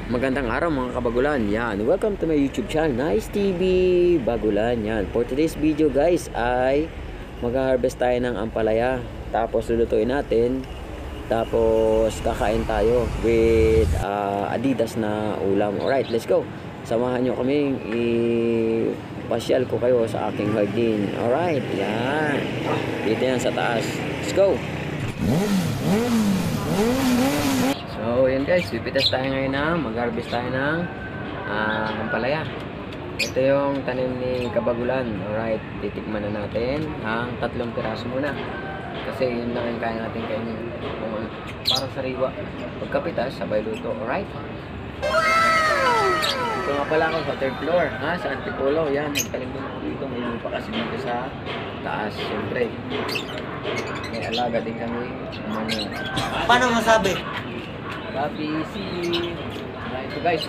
Magandang araw mga kabagulan. Yan, welcome to my YouTube channel, Nice TV Bagulan. Yan, for today's video guys ay mag-harvest tayo ng ampalaya. Tapos lulutuin natin. Tapos kakain tayo with Adidas na ulam. Alright, let's go. Samahan nyo kami, ipasyal ko kayo sa aking hardin. Alright, yan. Dito yan sa taas. Let's go. So, yan guys, pipitas tayo ngayon na mag-harvest tayo ng ampalaya. Ito yung tanim ni Kabagulan. Alright, titikman na natin ang 3 piraso muna. Kasi yun lang yung kaya natin kainin. Parang sariwa. Pagkapitas, sabay luto. Alright? Ito nga pala ako sa 3rd floor. Sa Antipolo. Yan, nagtanim din ako dito. May lupa kasi dito sa taas. Siyempre, may alaga din kami. Paano masabi? Copy, C. Ito guys.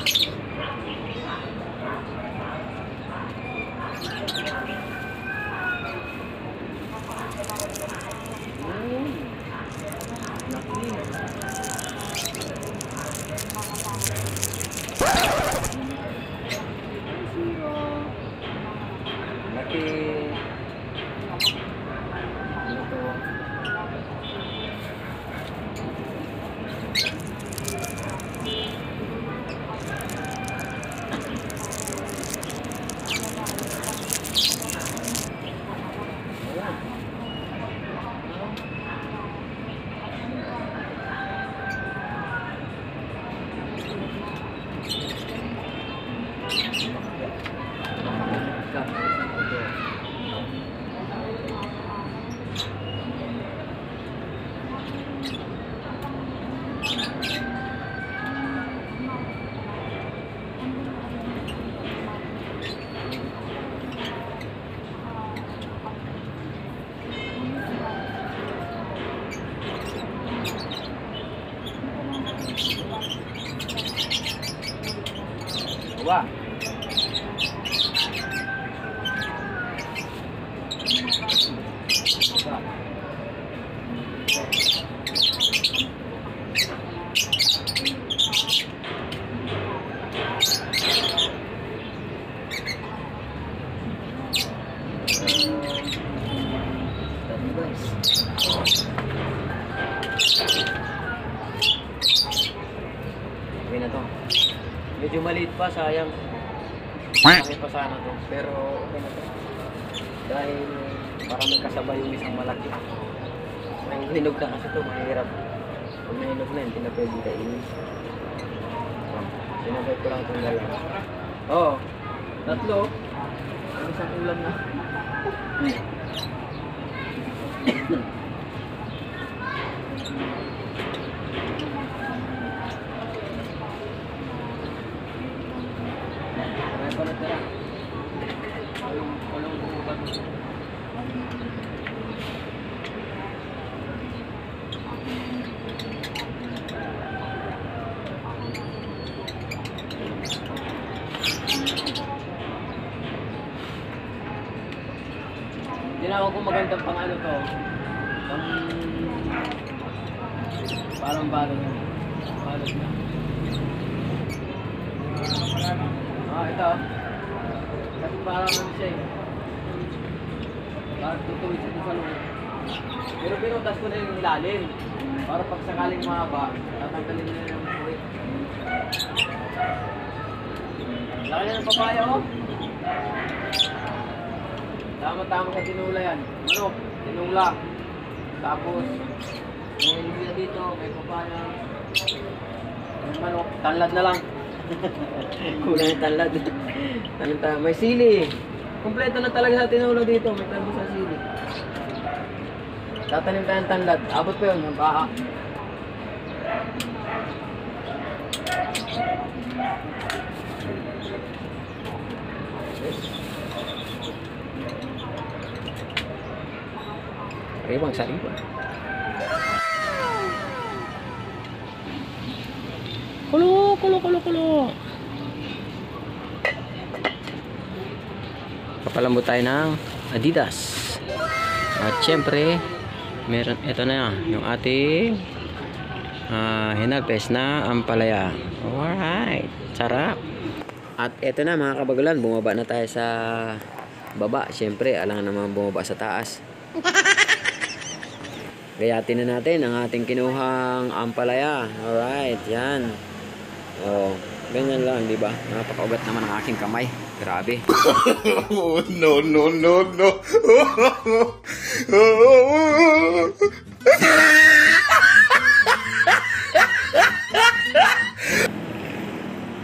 Wah. Okay na to. Medyo maliit pa, sayang. Sayang pa sana to. Pero okay na to. Dahil parang may kasabay yung isang malaki. May hinog na kasi to, mahirap. Pag nahinog na yun, hindi na pwede kainin. Sinabay ko lang itong dalawa. Oo. 3. Ang isang ulam na. Ginawa ko magandang pang ano to. Parang balot na. Ito. Kasi parang ano siya eh. Parang tutuwid siya sa loob. Pero pinutas ko na yung ilalim. Para pag sakaling mahaba, tatanggalin na yung puwit. Laki na ng papaya oh. Tama-tama sa tinula yan. Manok, tinula. Tapos, may luya dito, may papaya. Manok, tanlad na lang. Kulang yung tanlad. May sili. Kompleto na talaga sa tinula dito. May talbo sa sili. Tatanim tayo ng tanlad. Abot pa yun, yung baka. Sariwang sariwa. Kulo. Papalambot tayo ng Adidas. At syempre, meron, ito na yung ating hinalpes na ampalaya. Alright, sarap. At eto na mga kabagulan, bumaba na tayo sa baba. Siyempre, alang naman bumaba sa taas. Gayatin na natin ang ating kinuhang ampalaya. Alright, yan. Oh, ganyan lang, di ba? Napakaugat naman ang aking kamay. Grabe. Oh, no, no, no, no.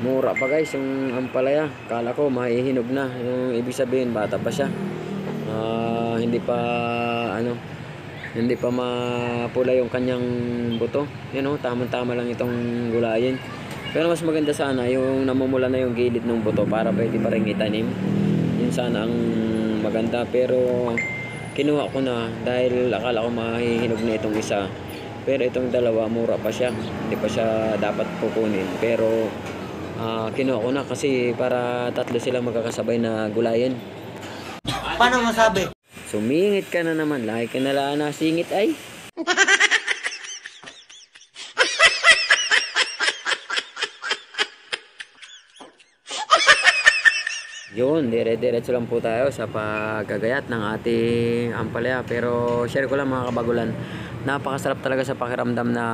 Mura pa guys yung ampalaya. Kala ko mahihinog na. Yung ibig sabihin bata pa siya. Hindi pa hindi pa mapula yung kanyang buto. Yan tama-tama lang itong gulayin. Pero mas maganda sana yung namumula na yung gilid ng buto para pwede pa rin itanim. Yun sana ang maganda, pero kinuha ko na dahil akala ko mahihinog na itong isa. Pero itong dalawa mura pa siya. Hindi pa siya dapat kukunin. Pero kinuha ko na kasi para tatlo silang magkakasabay na gulayin. Paano masabi? Sumingit ka na naman. Laki ka na lang na singit ay. Yun, dire-diretso lang po tayo sa paggagayat ng ating ampalaya. Pero share ko lang mga kabagulan, napakasarap talaga sa pakiramdam na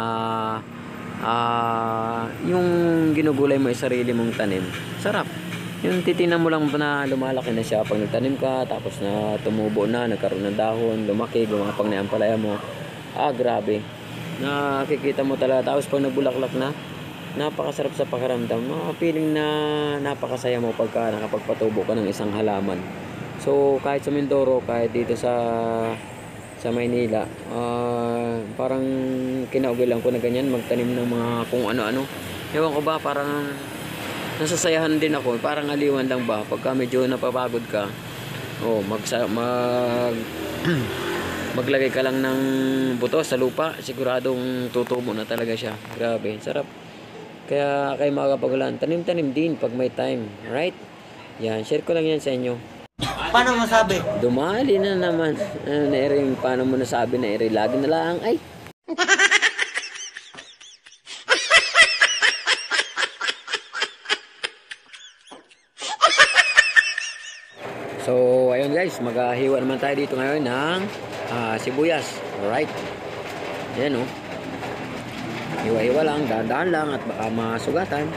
yung ginugulay mo ay sarili mong tanim. Sarap. Yung titinan mo lang na lumalaki na siya pag nagtanim ka, tapos na tumubo na, nagkaroon ng dahon, lumaki, gumapang na yung ampalaya mo. Grabe. Nakikita mo talaga. Tapos pag nagbulaklak na, napakasarap sa pakiramdam. Feeling na napakasaya mo pagka nakapagpatubo ka ng isang halaman. So kahit sa Mindoro, kahit dito sa Maynila, parang kinaugilan ko na ganyan magtanim ng mga kung ano-ano. Ewan ko ba, parang nasasayahan din ako. Parang aliwan lang ba pagka medyo napapagod ka. Maglagay ka lang ng buto sa lupa, siguradong tutubo na talaga siya. Grabe, sarap. Kaya kayo mga kabagulan, tanim-tanim din pag may time. Right? Yan, share ko lang yan sa inyo. Paano masabi? Dumali na naman. Paano mo nasabi na lagi na lang ay. So, ayun guys, maghiwa naman tayo dito ngayon ng sibuyas. Alright. Yan Hiwa-hiwa lang, dahan-dahan lang at baka masugatan.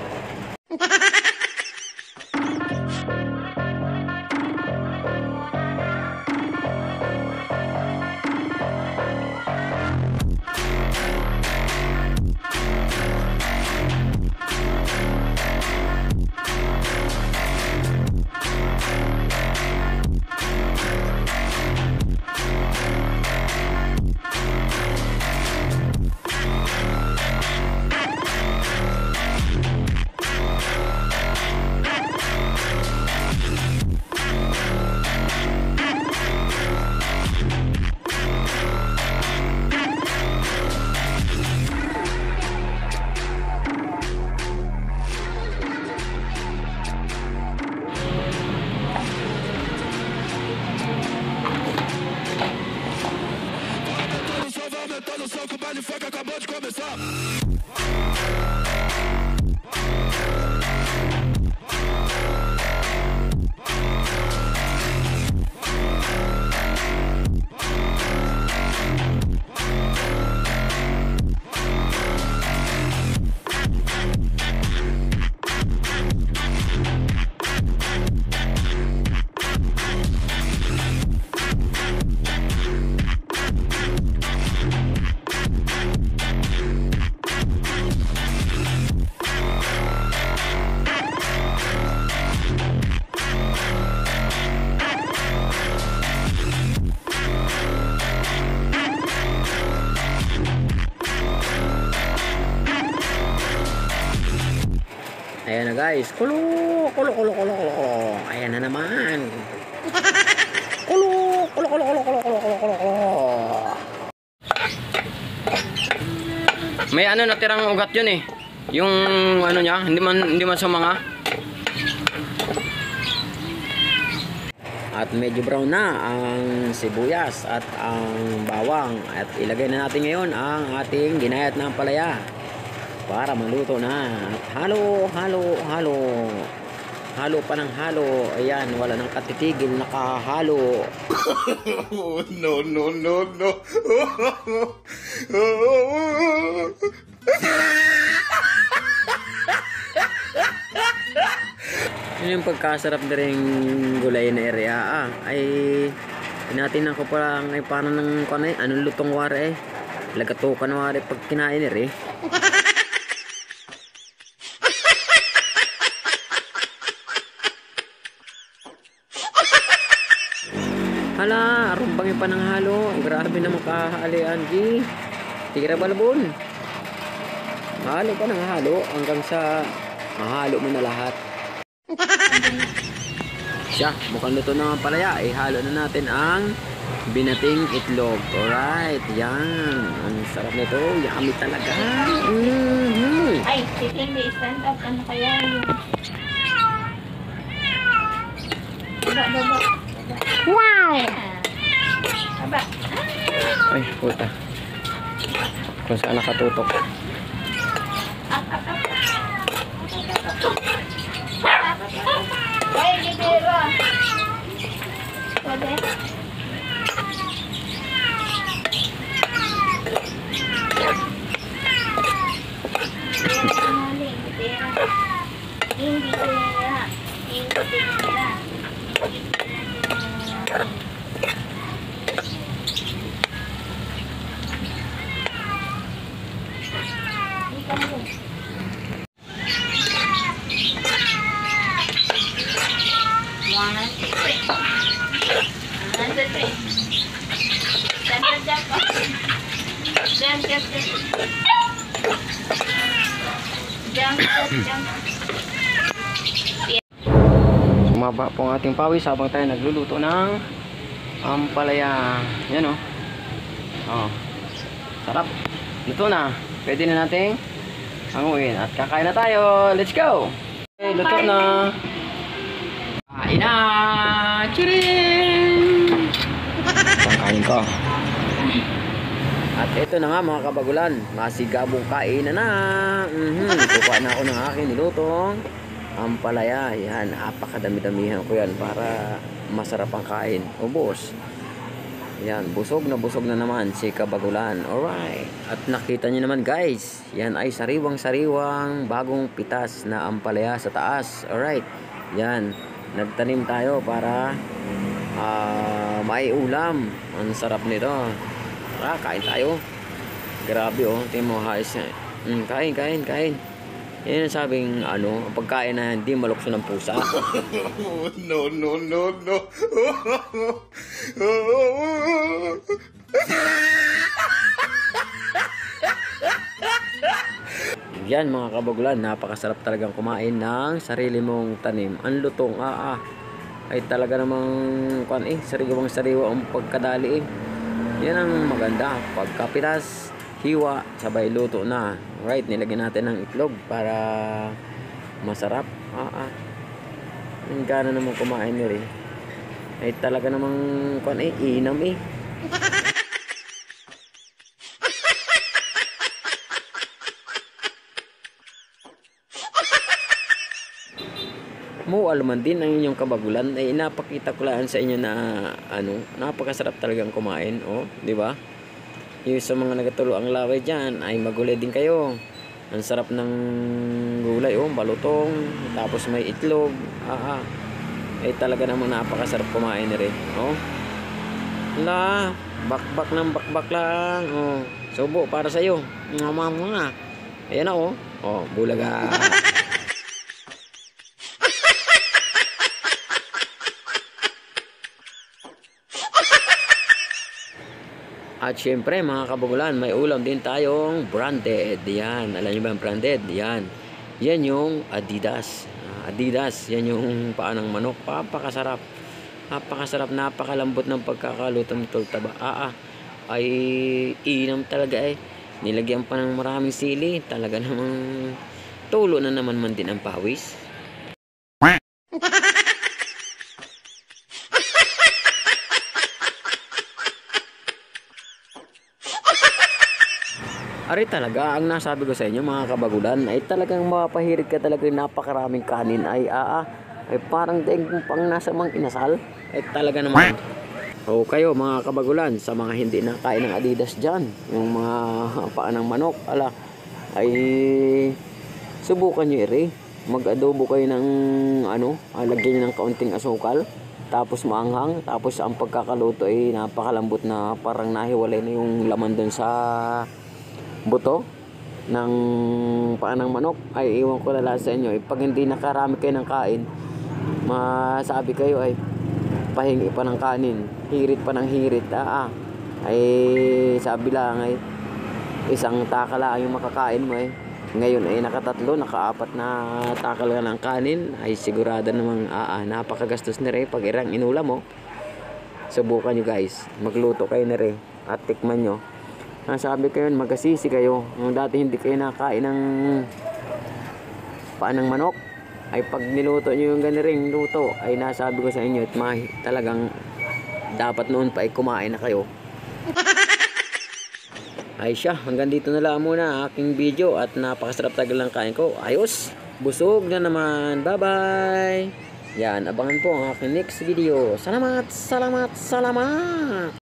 Ayan na guys. Kulo. Ayan na naman. Kulo. May natirang ugat yun eh. Yung niya, hindi man sumanga. At medyo brown na ang sibuyas at ang bawang. At ilagay na natin ngayon ang ating ginayat na ampalaya. para maluto na. At halo, halo, halo. Halo pa ng halo. Ayan, wala nang katitigil, nakahalo. No, no, no, no. Yun yung pagkasarap na rin gulay na area ay tinatingnan ko pa lang ay paano ng anong lutong wari lagatukan na wari pag kinain eh. Hala, arumbangin pa ng halo. Grabe na makahaalian, G. Tira balabon. Halo pa ng halo hanggang sa mahalo mo na lahat. Siya, mukhang luto na ang palaya. Ihalo na natin ang binating itlog. Alright, yan. Ang sarap nito. Yummy talaga. Ay, hindi stand up. Ano kaya yun? Baba. Wow! Baba. Ay, puta. Kung saan nakatutok. Ay, libero. Pwede? Hindi ko nila. Sumaba po ang ating pawis habang tayo nagluluto ng ampalaya. Yan o. Oh. Sarap. Luto na. Pwede na nating hanguin. At kakain na tayo. Let's go! Okay, luto na. Kain na! Chirin! Pangkain ko. At ito na nga mga kabagulan. Masigabong kain na. Kukuha na ako ng aking nilutong ampalaya. Yan, napakadami-damihan ko yan para masarap ang kain. Ubos. Yan, busog na naman si kabagulan. Alright. At nakita nyo naman guys, yan ay sariwang-sariwang bagong pitas na ampalaya sa taas. Alright. Yan, nagtanim tayo para may ulam. Ang sarap nito. Tara, kain tayo. Grabe oh, tingin mo hais. Kain. Yan ang sabing pagkain na hindi malukso ng pusa. No, no, no, no. Yan mga kabagulan, napakasarap talagang kumain ng sarili mong tanim. Ang lutong ay talaga namang sariwang-sariwa ang pagkadali. Yan ang maganda. Pagkapitas, hiwa, sabay luto na. Right, nilagyan natin ng itlog para masarap. Ang gana naman kumain nila ay talaga namang inam eh. Mo alaman din ang inyong kabagulan ay napakita ko lang sa inyo na napakasarap talagang kumain, di ba? Yung sa mga nagatulo ang laway diyan ay magulay din kayo. Ang sarap ng gulay, balutong, tapos may itlog. Ay talaga namang napakasarap kumain rin, bakbak ng bakbak lang. Subo para sa iyo. Mama. Ayan na bulaga. At syempre mga kabagulan, may ulam din tayong branded. Yan, alam niyo ba ang branded? Yan yung Adidas. Adidas, yan yung paa ng manok. Napakasarap, napakalambot ng pagkakalutong taba. Ay inam talaga eh. Nilagyan pa ng maraming sili. Talaga namang tulo na naman din ang pawis. Ari Ay talaga, ang nasabi ko sa inyo mga kabagulan, ay talagang mapahirit ka talaga ng napakaraming kanin. Ay ay parang daig mo pang nasa mang inasal. Ay talaga naman. O kayo mga kabagulan, sa mga hindi nakain ng Adidas dyan, yung mga paan ng manok, ay subukan nyo mag-adobo kayo ng lagyan nyo ng kaunting asukal, tapos maanghang, tapos ang pagkakaluto ay napakalambot na parang nahiwalay na yung laman dun sa buto ng paan ng manok. Ay iwan ko lala sa inyo, pag hindi nakarami kayo ng kain, masabi kayo ay pahingi pa ng kanin, hirit pa ng hirit. Ay sabi lang ay isang takala yung makakain mo ngayon ay nakatatlo, nakaapat na takal ka ng kanin, ay sigurado namang napakagastos na rin pag irang inulam mo. Subukan nyo guys, magluto kayo na rin at tikman nyo. Sabi kayo, magasisi kayo. Yung dati hindi kayo nakain ng paan ng manok, ay pag niluto nyo yung ganiring luto, ay nasabi ko sa inyo at talagang dapat noon pa ay kumain na kayo. Ay siya, hanggang dito na lang muna ang aking video at napakasarap tagal lang kain ko. Ayos, busog na naman. Bye bye. Yan, abangan po ang aking next video. Salamat, salamat, salamat.